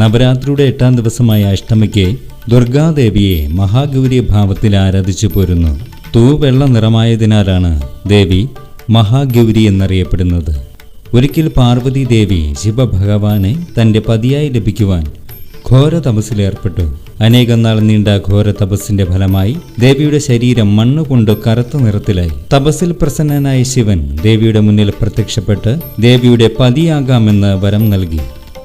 നവരാത്രിയുടെ 8ാം ദിവസമായ അഷ്ടമിക്ക് ദുർഗാദേവിയെ മഹാഗൗരി ഭാവത്തിൽ ആരാധിച്ചു പോരുന്നു. തൂവെള്ള നിറമായതിനാലാണ് ദേവി മഹാഗൗരി എന്നറിയപ്പെടുന്നത്. ഒരിക്കൽ പാർവതി ദേവി ശിവഭഗവാനെ തൻ്റെ പതിയായി ലഭിക്കുവാൻ ഘോര തപസ്സിലേർപ്പെട്ടു. അനേകം നാൾ നീണ്ട ഘോര തപസ്സിന്റെ ഫലമായി ദേവിയുടെ ശരീരം മണ്ണുകൊണ്ട് കറുത്ത നിറത്തിലായി. തപസ്സിൽ പ്രസന്നനായ ശിവൻ ദേവിയുടെ മുന്നിൽ പ്രത്യക്ഷപ്പെട്ട് ദേവിയുടെ പതിയാകാമെന്ന് വരം നൽകി.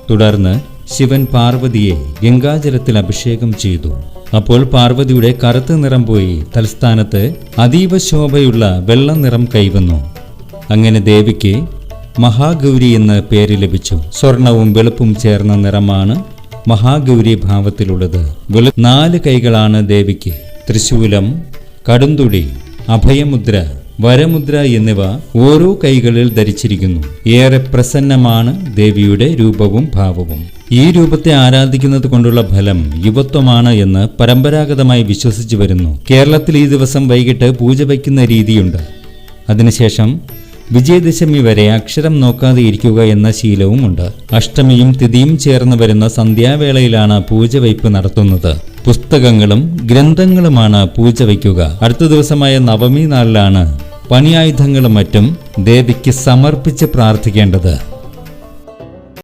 തുടർന്ന് ശിവൻ പാർവതിയെ ഗംഗാജലത്തിൽ അഭിഷേകം ചെയ്തു. അപ്പോൾ പാർവതിയുടെ കറുത്ത നിറം പോയി തൽസ്ഥാനത്ത് അതീവ ശോഭയുള്ള വെള്ള നിറം കൈവന്നു. അങ്ങനെ ദേവിക്ക് മഹാഗൗരി എന്ന് പേര് ലഭിച്ചു. സ്വർണവും വെളുപ്പും ചേർന്ന നിറമാണ് മഹാഗൗരി ഭാവത്തിലുള്ളത്. 4 കൈകളാണ് ദേവിക്ക്. ത്രിശൂലം, കടുന്തുടി, അഭയമുദ്ര, വരമുദ്ര എന്നിവ ഓരോ കൈകളിൽ ധരിച്ചിരിക്കുന്നു. ഏറെ പ്രസന്നമാണ് ദേവിയുടെ രൂപവും ഭാവവും. ഈ രൂപത്തെ ആരാധിക്കുന്നത് കൊണ്ടുള്ള ഫലം യുവത്വമാണ് എന്ന് പരമ്പരാഗതമായി വിശ്വസിച്ചു വരുന്നു. കേരളത്തിൽ ഈ ദിവസം വൈകിട്ട് പൂജ വയ്ക്കുന്ന രീതിയുണ്ട്. അതിനുശേഷം വിജയദശമി വരെ അക്ഷരം നോക്കാതെ ഇരിക്കുക എന്ന ശീലവുമുണ്ട്. അഷ്ടമിയും തിഥിയും ചേർന്ന് വരുന്ന സന്ധ്യാവേളയിലാണ് പൂജ വയ്പ് നടത്തുന്നത്. പുസ്തകങ്ങളും ഗ്രന്ഥങ്ങളുമാണ് പൂജ വയ്ക്കുക. അടുത്ത ദിവസമായ നവമി നാളിലാണ് പണിയായുധങ്ങളും മറ്റും ദേവിക്ക് സമർപ്പിച്ച് പ്രാർത്ഥിക്കേണ്ടത്.